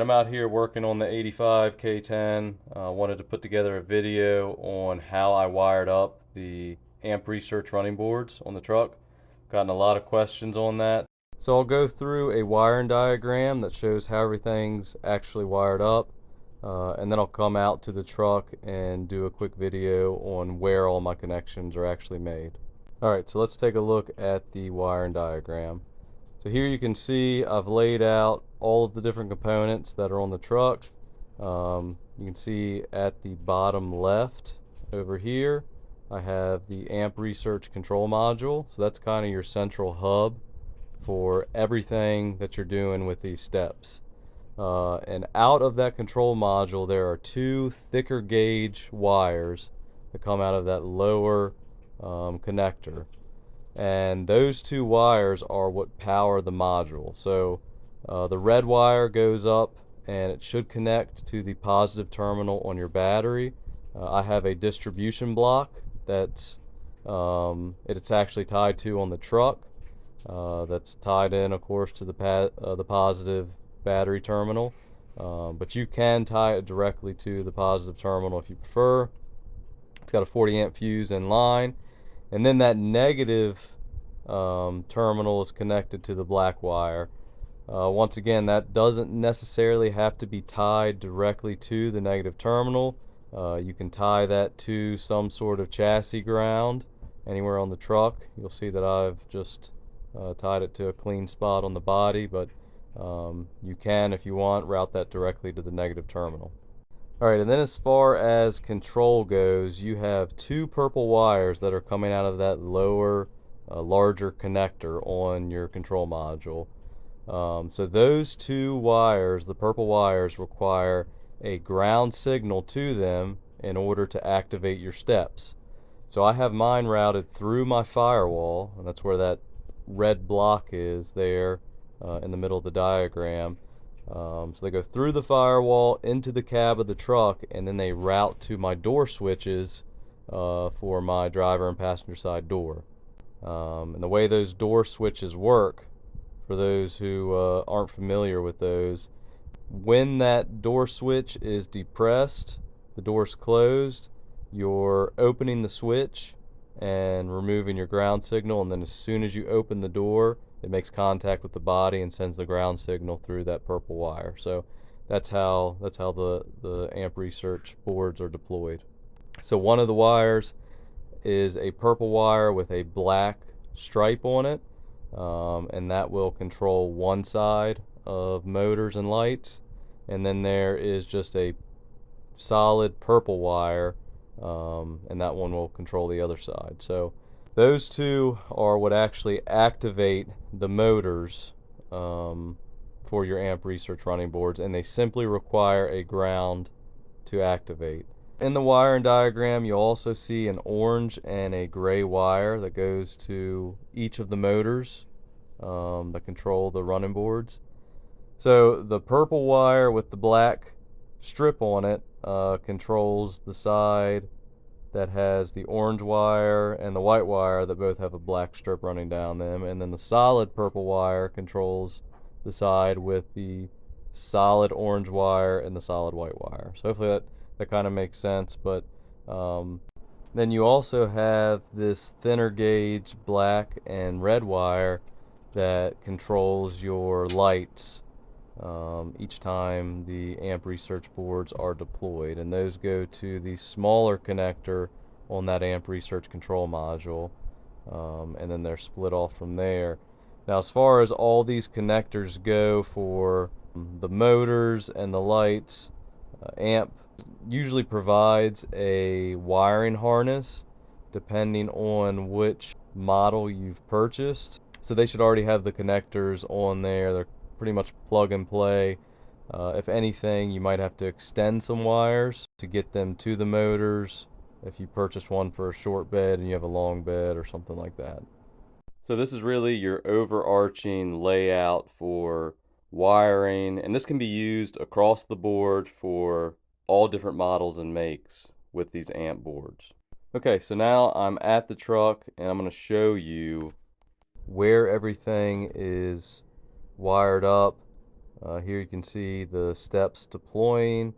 I'm out here working on the 85 K10. Wanted to put together a video on how I wired up the amp research running boards on the truck. Gotten a lot of questions on that. So I'll go through a wiring diagram that shows how everything's actually wired up, and then I'll come out to the truck and do a quick video on where all my connections are actually made. Alright, so let's take a look at the wiring diagram. So here you can see I've laid out all of the different components that are on the truck. You can see at the bottom left over here I have the amp research control module. So that's kind of your central hub for everything that you're doing with these steps. And out of that control module there are two thicker gauge wires that come out of that lower connector. And those two wires are what power the module. So the red wire goes up and it should connect to the positive terminal on your battery. I have a distribution block that's it's actually tied to on the truck. That's tied in, of course, to the positive battery terminal. But you can tie it directly to the positive terminal if you prefer. It's got a 40 amp fuse in line. And then that negative terminal is connected to the black wire. Once again, that doesn't necessarily have to be tied directly to the negative terminal. You can tie that to some sort of chassis ground anywhere on the truck. You'll see that I've just tied it to a clean spot on the body, but you can, if you want, route that directly to the negative terminal. Alright, and then as far as control goes, you have two purple wires that are coming out of that lower, larger connector on your control module. So those two wires, the purple wires, require a ground signal to them in order to activate your steps. So I have mine routed through my firewall, and that's where that red block is there in the middle of the diagram. So they go through the firewall into the cab of the truck, and then they route to my door switches for my driver and passenger side door. And the way those door switches work, for those who aren't familiar with those, when that door switch is depressed, the door's closed, you're opening the switch and removing your ground signal, and then as soon as you open the door, it makes contact with the body and sends the ground signal through that purple wire. So that's how the amp research boards are deployed. So one of the wires is a purple wire with a black stripe on it, and that will control one side of motors and lights. And then there is just a solid purple wire, and that one will control the other side. So those two are what actually activate the motors for your amp research running boards, and they simply require a ground to activate. In the wiring diagram, you'll also see an orange and a gray wire that goes to each of the motors that control the running boards. So the purple wire with the black strip on it controls the side that has the orange wire and the white wire that both have a black strip running down them, and then the solid purple wire controls the side with the solid orange wire and the solid white wire. So hopefully that kind of makes sense. But then you also have this thinner gauge black and red wire that controls your lights each time the amp research boards are deployed, and those go to the smaller connector on that amp research control module, and then they're split off from there. Now, as far as all these connectors go for the motors and the lights, amp usually provides a wiring harness depending on which model you've purchased. So they should already have the connectors on there. They're pretty much plug and play. If anything, you might have to extend some wires to get them to the motors if you purchased one for a short bed and you have a long bed or something like that. So this is really your overarching layout for wiring, and this can be used across the board for all different models and makes with these amp boards. Okay, so now I'm at the truck and I'm going to show you where everything is wired up Here you can see the steps deploying.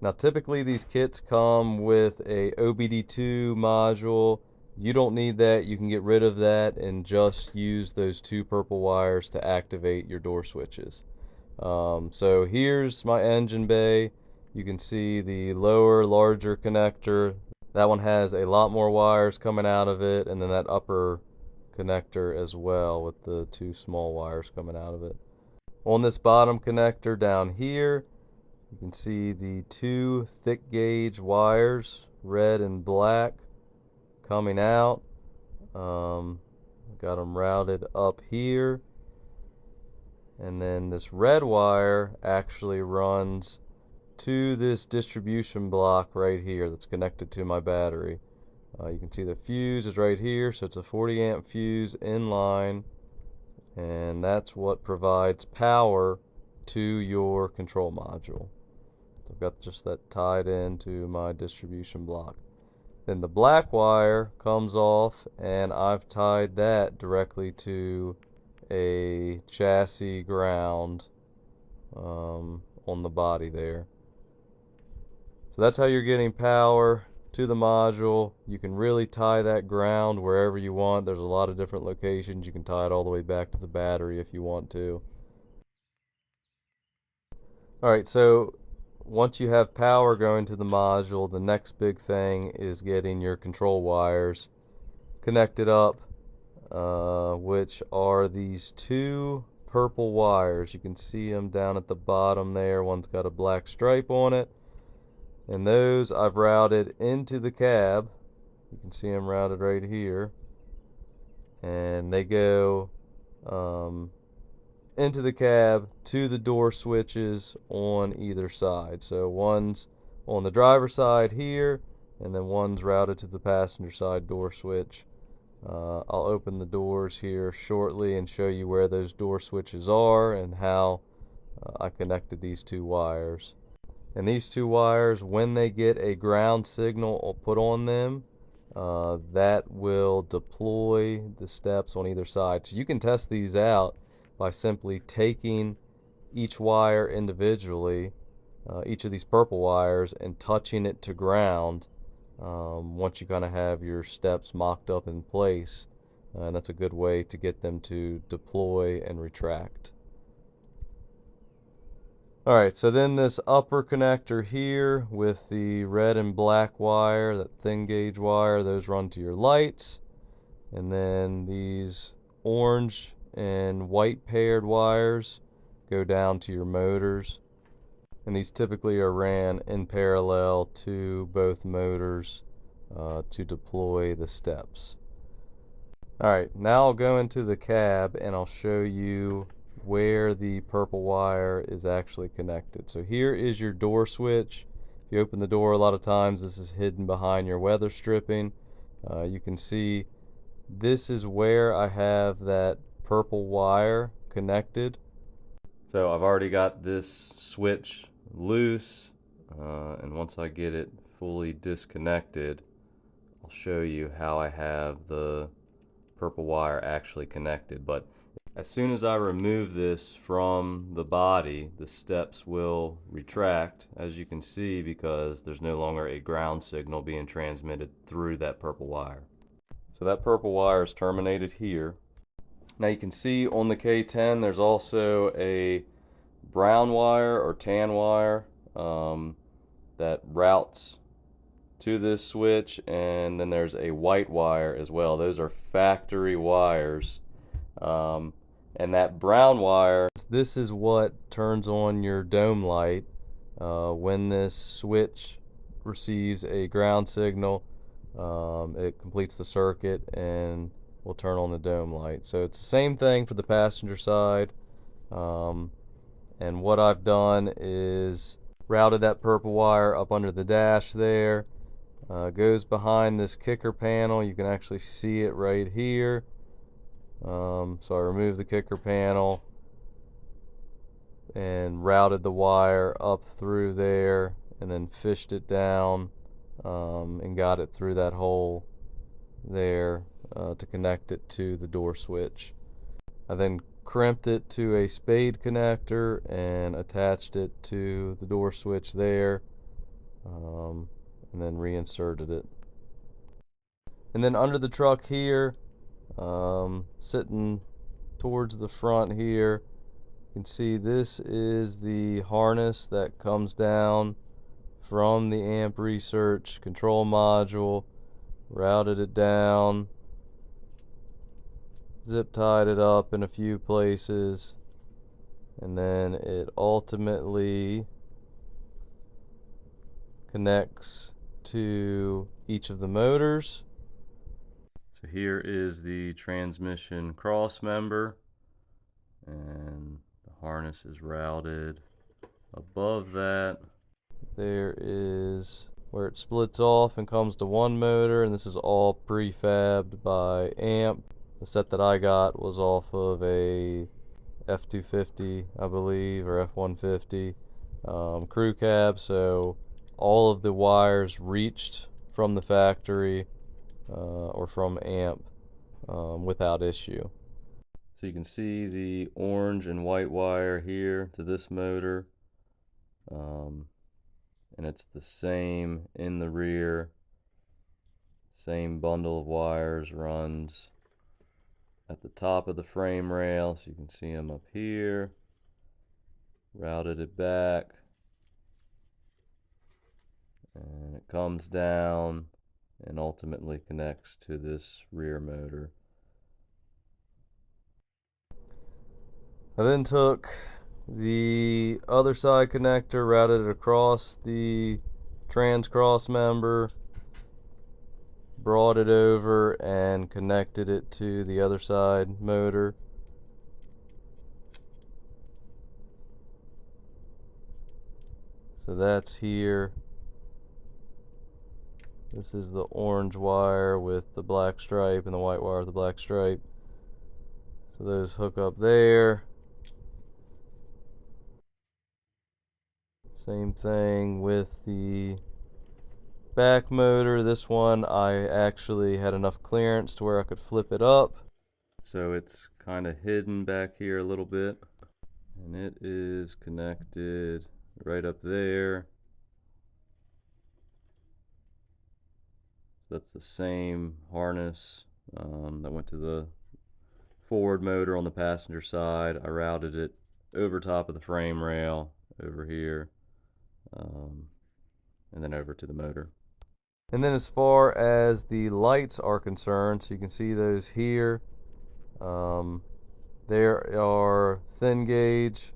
Now typically these kits come with a OBDII module. You don't need that. You can get rid of that and just use those 2 purple wires to activate your door switches. So here's my engine bay. You can see the lower, larger connector. That one has a lot more wires coming out of it, and then that upper connector as well with the 2 small wires coming out of it. On this bottom connector down here, you can see the 2 thick gauge wires, red and black, coming out. Got them routed up here. And then this red wire actually runs to this distribution block right here that's connected to my battery. You can see the fuse is right here, so it's a 40 amp fuse in line, and that's what provides power to your control module. So I've got just that tied into my distribution block. Then the black wire comes off, and I've tied that directly to a chassis ground on the body there. So that's how you're getting power to the module. You can really tie that ground wherever you want. There's a lot of different locations. You can tie it all the way back to the battery if you want to. Alright, so once you have power going to the module, the next big thing is getting your control wires connected up, which are these 2 purple wires. You can see them down at the bottom there. One's got a black stripe on it, and those I've routed into the cab. You can see them routed right here, and they go into the cab to the door switches on either side. So one's on the driver's side here, and then one's routed to the passenger side door switch. I'll open the doors here shortly and show you where those door switches are and how I connected these 2 wires. And these 2 wires, when they get a ground signal put on them, that will deploy the steps on either side. So you can test these out by simply taking each wire individually, each of these purple wires, and touching it to ground once you kind of have your steps mocked up in place. And that's a good way to get them to deploy and retract. Alright, so then this upper connector here with the red and black wire, that thin gauge wire, those run to your lights. And then these orange and white paired wires go down to your motors. And these typically are ran in parallel to both motors to deploy the steps. Alright, now I'll go into the cab and I'll show you where the purple wire is actually connected. So here is your door switch. If you open the door, a lot of times this is hidden behind your weather stripping. You can see this is where I have that purple wire connected. So I've already got this switch loose, and once I get it fully disconnected, I'll show you how I have the purple wire actually connected. But as soon as I remove this from the body, the steps will retract, as you can see, because there's no longer a ground signal being transmitted through that purple wire. So that purple wire is terminated here. Now you can see on the K10 there's also a brown wire or tan wire that routes to this switch, and then there's a white wire as well. Those are factory wires. And that brown wire, this is what turns on your dome light when this switch receives a ground signal. It completes the circuit and will turn on the dome light. So it's the same thing for the passenger side. And what I've done is routed that purple wire up under the dash there. Goes behind this kicker panel. You can actually see it right here. So I removed the kicker panel and routed the wire up through there, and then fished it down and got it through that hole there to connect it to the door switch. I then crimped it to a spade connector and attached it to the door switch there, and then reinserted it. And then under the truck here, sitting towards the front here, you can see this is the harness that comes down from the amp research control module. Routed it down, zip tied it up in a few places, and then it ultimately connects to each of the motors. So here is the transmission cross member, and the harness is routed above that. There is where it splits off and comes to one motor, and this is all prefabbed by Amp. The set that I got was off of a F250, I believe, or F150 crew cab, so all of the wires reached from the factory or from Amp without issue. So you can see the orange and white wire here to this motor, and it's the same in the rear. Same bundle of wires runs at the top of the frame rail, so you can see them up here. Routed it back, and it comes down and ultimately connects to this rear motor. I then took the other side connector, routed it across the trans cross member, brought it over and connected it to the other side motor. So that's here. This is the orange wire with the black stripe and the white wire with the black stripe. So those hook up there. Same thing with the back motor. This one I actually had enough clearance to where I could flip it up. So it's kind of hidden back here a little bit. And it is connected right up there. That's the same harness that went to the forward motor on the passenger side. I routed it over top of the frame rail over here, and then over to the motor. And then as far as the lights are concerned, so you can see those here. There are thin gauge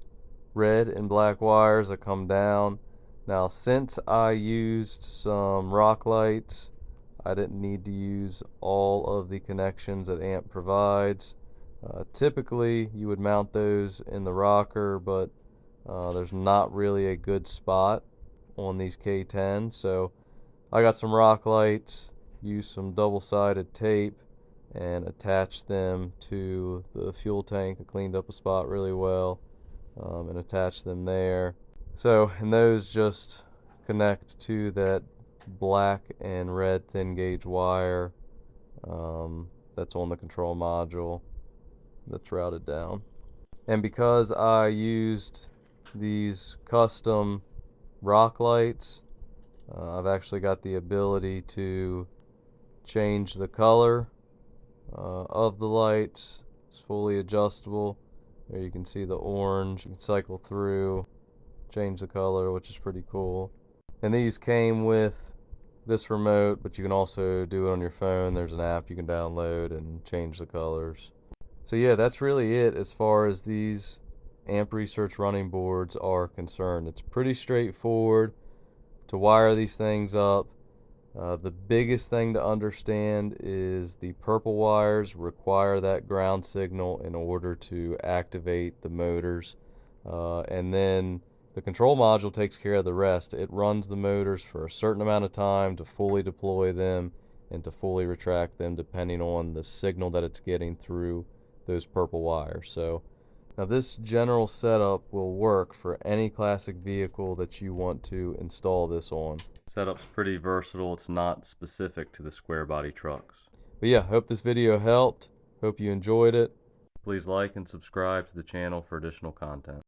red and black wires that come down. Now, since I used some rock lights, I didn't need to use all of the connections that Amp provides. Typically, you would mount those in the rocker, but there's not really a good spot on these K10s. So I got some rock lights, used some double-sided tape, and attached them to the fuel tank. I cleaned up a spot really well and attached them there. So, and those just connect to that black and red thin gauge wire that's on the control module that's routed down. And because I used these custom rock lights, I've actually got the ability to change the color of the lights. It's fully adjustable. There you can see the orange. You can cycle through, change the color, which is pretty cool. And these came with this remote, but you can also do it on your phone. There's an app you can download and change the colors. So yeah, that's really it as far as these Amp Research running boards are concerned. It's pretty straightforward to wire these things up. The biggest thing to understand is the purple wires require that ground signal in order to activate the motors, and then the control module takes care of the rest. It runs the motors for a certain amount of time to fully deploy them and to fully retract them depending on the signal that it's getting through those purple wires. So now this general setup will work for any classic vehicle that you want to install this on. Setup's pretty versatile. It's not specific to the square body trucks. But yeah, hope this video helped. Hope you enjoyed it. Please like and subscribe to the channel for additional content.